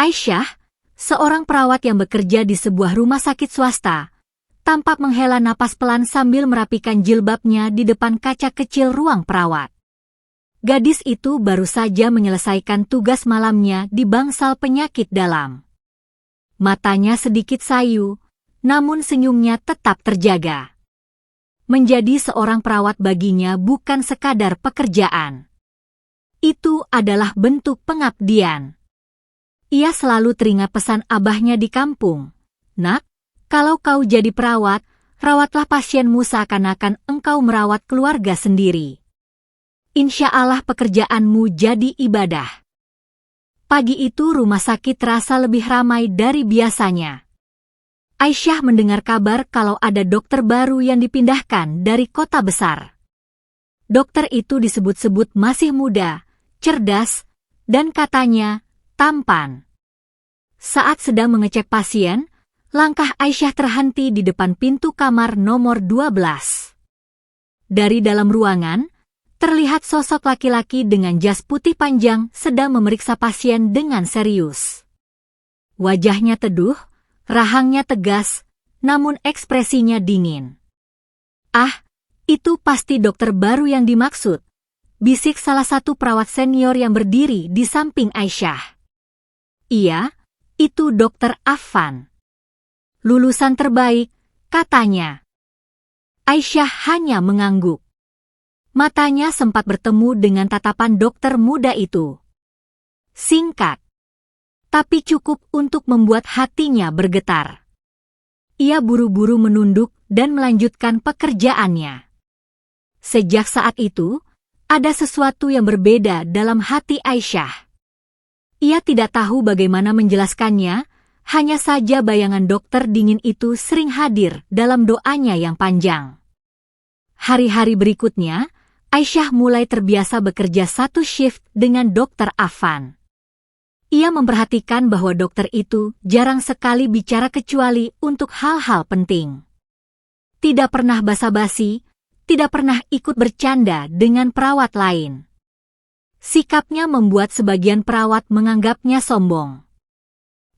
Aisyah, seorang perawat yang bekerja di sebuah rumah sakit swasta, tampak menghela napas pelan sambil merapikan jilbabnya di depan kaca kecil ruang perawat. Gadis itu baru saja menyelesaikan tugas malamnya di bangsal penyakit dalam. Matanya sedikit sayu, namun senyumnya tetap terjaga. Menjadi seorang perawat baginya bukan sekadar pekerjaan. Itu adalah bentuk pengabdian. Ia selalu teringat pesan abahnya di kampung. Nak, kalau kau jadi perawat, rawatlah pasienmu seakan-akan engkau merawat keluarga sendiri. Insya Allah pekerjaanmu jadi ibadah. Pagi itu rumah sakit terasa lebih ramai dari biasanya. Aisyah mendengar kabar kalau ada dokter baru yang dipindahkan dari kota besar. Dokter itu disebut-sebut masih muda, cerdas, dan katanya tampan. Saat sedang mengecek pasien, langkah Aisyah terhenti di depan pintu kamar nomor 12. Dari dalam ruangan, terlihat sosok laki-laki dengan jas putih panjang sedang memeriksa pasien dengan serius. Wajahnya teduh, rahangnya tegas, namun ekspresinya dingin. Ah, itu pasti dokter baru yang dimaksud, bisik salah satu perawat senior yang berdiri di samping Aisyah. Iya, itu Dokter Affan. Lulusan terbaik, katanya. Aisyah hanya mengangguk. Matanya sempat bertemu dengan tatapan dokter muda itu. Singkat, tapi cukup untuk membuat hatinya bergetar. Ia buru-buru menunduk dan melanjutkan pekerjaannya. Sejak saat itu, ada sesuatu yang berbeda dalam hati Aisyah. Ia tidak tahu bagaimana menjelaskannya, hanya saja bayangan dokter dingin itu sering hadir dalam doanya yang panjang. Hari-hari berikutnya, Aisyah mulai terbiasa bekerja satu shift dengan Dokter Affan. Ia memperhatikan bahwa dokter itu jarang sekali bicara kecuali untuk hal-hal penting. Tidak pernah basa-basi, tidak pernah ikut bercanda dengan perawat lain. Sikapnya membuat sebagian perawat menganggapnya sombong.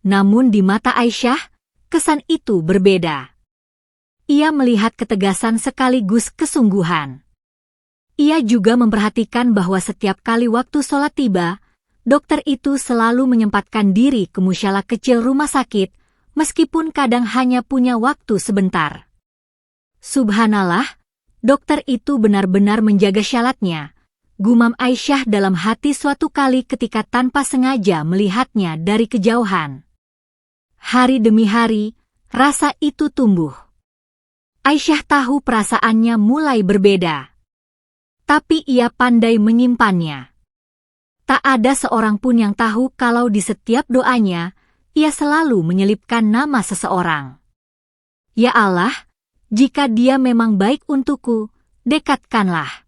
Namun di mata Aisyah, kesan itu berbeda. Ia melihat ketegasan sekaligus kesungguhan. Ia juga memperhatikan bahwa setiap kali waktu sholat tiba, dokter itu selalu menyempatkan diri ke musyalah kecil rumah sakit, meskipun kadang hanya punya waktu sebentar. Subhanallah, dokter itu benar-benar menjaga syalatnya, gumam Aisyah dalam hati suatu kali ketika tanpa sengaja melihatnya dari kejauhan. Hari demi hari, rasa itu tumbuh. Aisyah tahu perasaannya mulai berbeda. Tapi ia pandai menyimpannya. Tak ada seorang pun yang tahu kalau di setiap doanya, ia selalu menyelipkan nama seseorang. Ya Allah, jika dia memang baik untukku, dekatkanlah.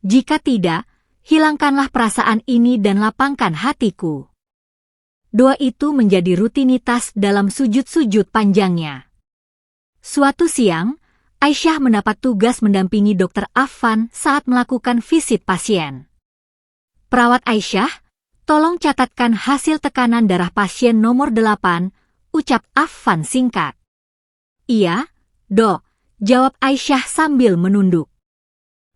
Jika tidak, hilangkanlah perasaan ini dan lapangkan hatiku. Doa itu menjadi rutinitas dalam sujud-sujud panjangnya. Suatu siang, Aisyah mendapat tugas mendampingi Dokter Affan saat melakukan visit pasien. Perawat Aisyah, tolong catatkan hasil tekanan darah pasien nomor 8, ucap Affan singkat. Iya, Dok, jawab Aisyah sambil menunduk.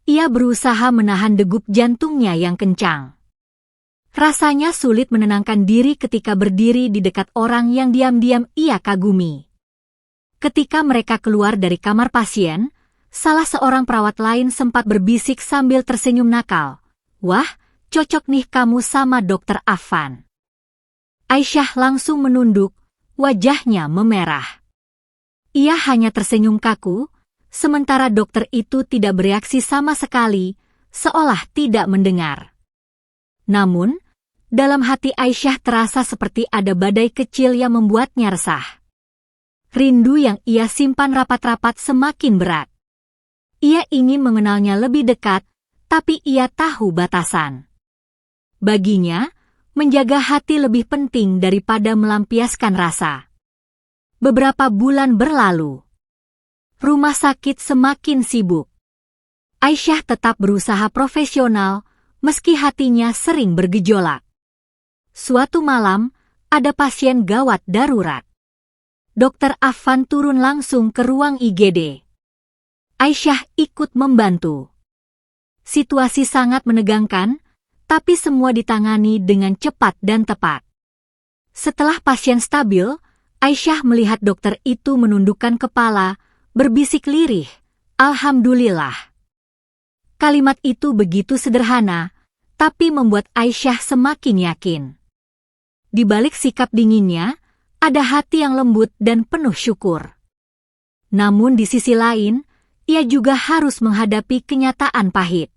Ia berusaha menahan degup jantungnya yang kencang. Rasanya sulit menenangkan diri ketika berdiri di dekat orang yang diam-diam ia kagumi. Ketika mereka keluar dari kamar pasien, salah seorang perawat lain sempat berbisik sambil tersenyum nakal. Wah, cocok nih kamu sama Dokter Affan. Aisyah langsung menunduk, wajahnya memerah. Ia hanya tersenyum kaku, sementara dokter itu tidak bereaksi sama sekali, seolah tidak mendengar. Namun, dalam hati Aisyah terasa seperti ada badai kecil yang membuatnya resah. Rindu yang ia simpan rapat-rapat semakin berat. Ia ingin mengenalnya lebih dekat, tapi ia tahu batasan. Baginya, menjaga hati lebih penting daripada melampiaskan rasa. Beberapa bulan berlalu. Rumah sakit semakin sibuk. Aisyah tetap berusaha profesional, meski hatinya sering bergejolak. Suatu malam, ada pasien gawat darurat. Dokter Affan turun langsung ke ruang IGD. Aisyah ikut membantu. Situasi sangat menegangkan, tapi semua ditangani dengan cepat dan tepat. Setelah pasien stabil, Aisyah melihat dokter itu menundukkan kepala, berbisik lirih, "Alhamdulillah." Kalimat itu begitu sederhana, tapi membuat Aisyah semakin yakin. Di balik sikap dinginnya, ada hati yang lembut dan penuh syukur. Namun di sisi lain, ia juga harus menghadapi kenyataan pahit.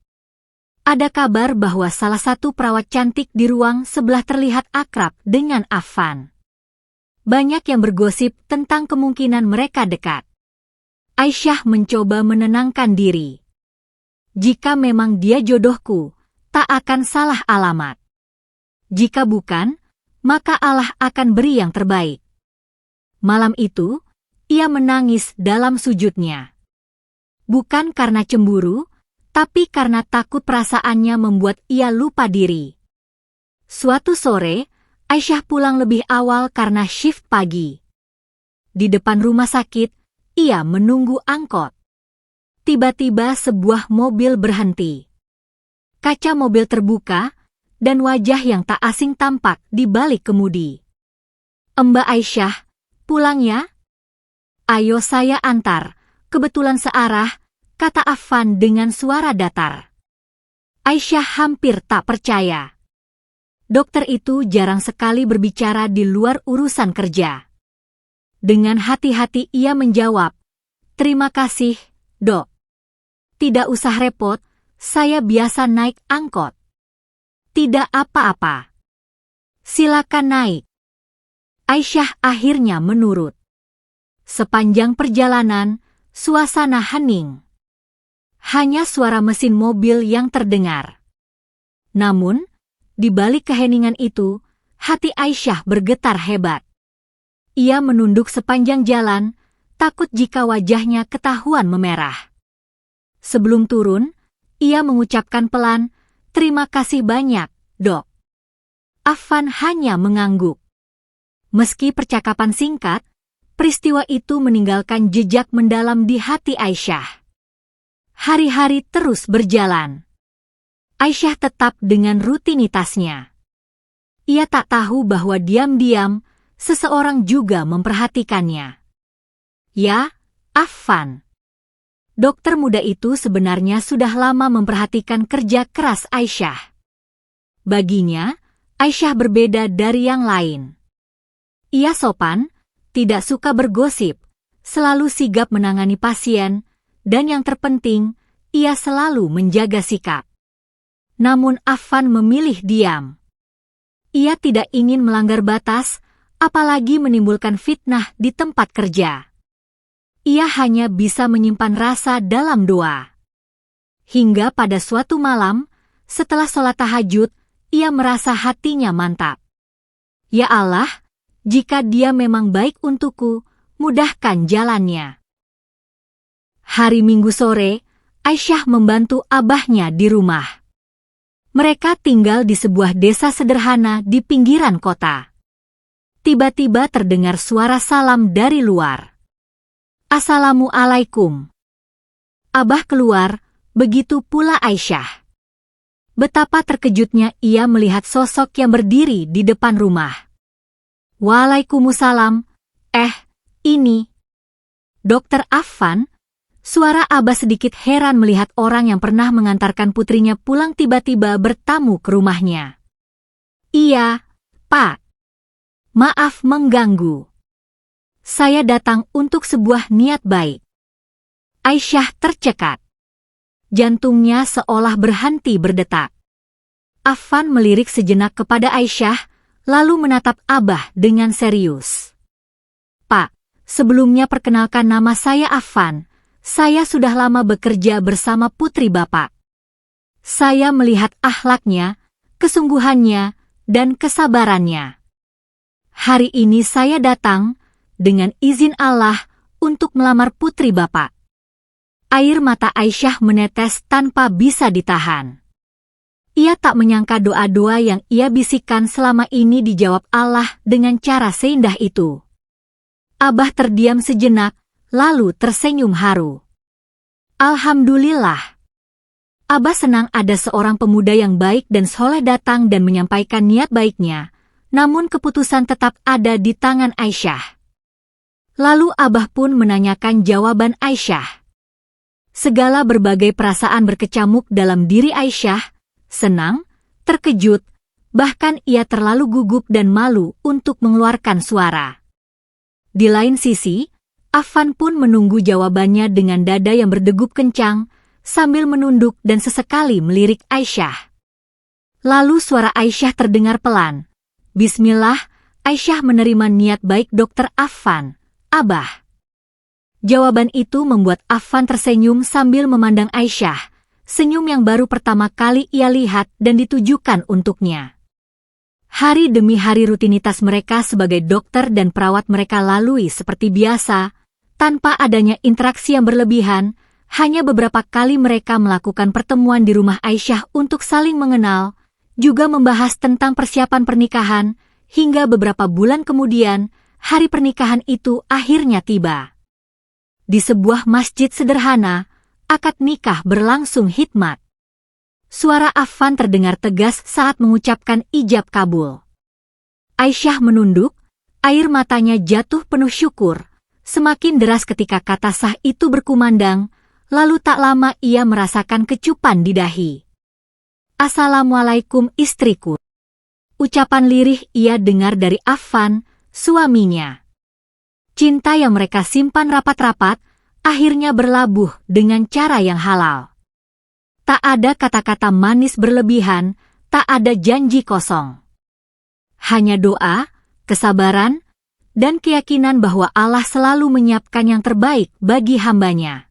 Ada kabar bahwa salah satu perawat cantik di ruang sebelah terlihat akrab dengan Affan. Banyak yang bergosip tentang kemungkinan mereka dekat. Aisyah mencoba menenangkan diri. Jika memang dia jodohku, tak akan salah alamat. Jika bukan, maka Allah akan beri yang terbaik. Malam itu, ia menangis dalam sujudnya. Bukan karena cemburu, tapi karena takut perasaannya membuat ia lupa diri. Suatu sore, Aisyah pulang lebih awal karena shift pagi. Di depan rumah sakit, ia menunggu angkot. Tiba-tiba sebuah mobil berhenti. Kaca mobil terbuka, dan wajah yang tak asing tampak di balik kemudi. "Mbak Aisyah, pulang ya?" "Ayo saya antar, kebetulan searah," kata Affan dengan suara datar. Aisyah hampir tak percaya. Dokter itu jarang sekali berbicara di luar urusan kerja. Dengan hati-hati ia menjawab, "Terima kasih, Dok. Tidak usah repot, saya biasa naik angkot." "Tidak apa-apa. Silakan naik." Aisyah akhirnya menurut. Sepanjang perjalanan, suasana hening. Hanya suara mesin mobil yang terdengar. Namun, di balik keheningan itu, hati Aisyah bergetar hebat. Ia menunduk sepanjang jalan, takut jika wajahnya ketahuan memerah. Sebelum turun, ia mengucapkan pelan, "Terima kasih banyak, Dok." Affan hanya mengangguk. Meski percakapan singkat, peristiwa itu meninggalkan jejak mendalam di hati Aisyah. Hari-hari terus berjalan. Aisyah tetap dengan rutinitasnya. Ia tak tahu bahwa diam-diam seseorang juga memperhatikannya. Ya, Affan. Dokter muda itu sebenarnya sudah lama memperhatikan kerja keras Aisyah. Baginya, Aisyah berbeda dari yang lain. Ia sopan, tidak suka bergosip, selalu sigap menangani pasien, dan yang terpenting, ia selalu menjaga sikap. Namun Affan memilih diam. Ia tidak ingin melanggar batas, apalagi menimbulkan fitnah di tempat kerja. Ia hanya bisa menyimpan rasa dalam doa. Hingga pada suatu malam, setelah sholat tahajud, ia merasa hatinya mantap. "Ya Allah, jika dia memang baik untukku, mudahkan jalannya." Hari Minggu sore, Aisyah membantu abahnya di rumah. Mereka tinggal di sebuah desa sederhana di pinggiran kota. Tiba-tiba terdengar suara salam dari luar. "Assalamualaikum." Abah keluar, begitu pula Aisyah. Betapa terkejutnya ia melihat sosok yang berdiri di depan rumah. "Waalaikumsalam. Ini Dokter Affan?" Suara Abah sedikit heran melihat orang yang pernah mengantarkan putrinya pulang tiba-tiba bertamu ke rumahnya. "Iya, Pak. Maaf mengganggu. Saya datang untuk sebuah niat baik." Aisyah tercekat. Jantungnya seolah berhenti berdetak. Affan melirik sejenak kepada Aisyah, lalu menatap Abah dengan serius. "Pak, sebelumnya perkenalkan nama saya Affan. Saya sudah lama bekerja bersama putri Bapak. Saya melihat akhlaknya, kesungguhannya, dan kesabarannya. Hari ini saya datang, dengan izin Allah, untuk melamar putri Bapak." Air mata Aisyah menetes tanpa bisa ditahan. Ia tak menyangka doa-doa yang ia bisikkan selama ini dijawab Allah dengan cara seindah itu. Abah terdiam sejenak, lalu tersenyum haru. Alhamdulillah. Abah senang ada seorang pemuda yang baik dan soleh datang dan menyampaikan niat baiknya, namun keputusan tetap ada di tangan Aisyah. Lalu Abah pun menanyakan jawaban Aisyah. Segala berbagai perasaan berkecamuk dalam diri Aisyah, senang, terkejut, bahkan ia terlalu gugup dan malu untuk mengeluarkan suara. Di lain sisi, Affan pun menunggu jawabannya dengan dada yang berdegup kencang, sambil menunduk dan sesekali melirik Aisyah. Lalu suara Aisyah terdengar pelan. Bismillah, Aisyah menerima niat baik Dokter Affan, Abah. Jawaban itu membuat Affan tersenyum sambil memandang Aisyah, senyum yang baru pertama kali ia lihat dan ditujukan untuknya. Hari demi hari rutinitas mereka sebagai dokter dan perawat mereka lalui seperti biasa, tanpa adanya interaksi yang berlebihan. Hanya beberapa kali mereka melakukan pertemuan di rumah Aisyah untuk saling mengenal, juga membahas tentang persiapan pernikahan, hingga beberapa bulan kemudian, hari pernikahan itu akhirnya tiba. Di sebuah masjid sederhana, akad nikah berlangsung hikmat. Suara Affan terdengar tegas saat mengucapkan ijab kabul. Aisyah menunduk, air matanya jatuh penuh syukur, semakin deras ketika kata sah itu berkumandang. Lalu tak lama ia merasakan kecupan di dahi. Assalamualaikum istriku. Ucapan lirih ia dengar dari Affan, suaminya. Cinta yang mereka simpan rapat-rapat, akhirnya berlabuh dengan cara yang halal. Tak ada kata-kata manis berlebihan, tak ada janji kosong. Hanya doa, kesabaran, dan keyakinan bahwa Allah selalu menyiapkan yang terbaik bagi hambanya.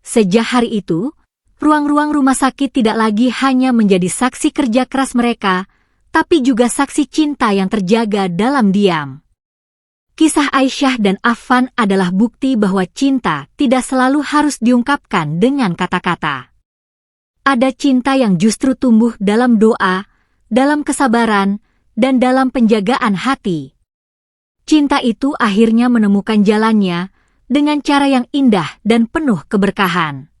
Sejak hari itu, ruang-ruang rumah sakit tidak lagi hanya menjadi saksi kerja keras mereka, tapi juga saksi cinta yang terjaga dalam diam. Kisah Aisyah dan Affan adalah bukti bahwa cinta tidak selalu harus diungkapkan dengan kata-kata. Ada cinta yang justru tumbuh dalam doa, dalam kesabaran, dan dalam penjagaan hati. Cinta itu akhirnya menemukan jalannya, dengan cara yang indah dan penuh keberkahan.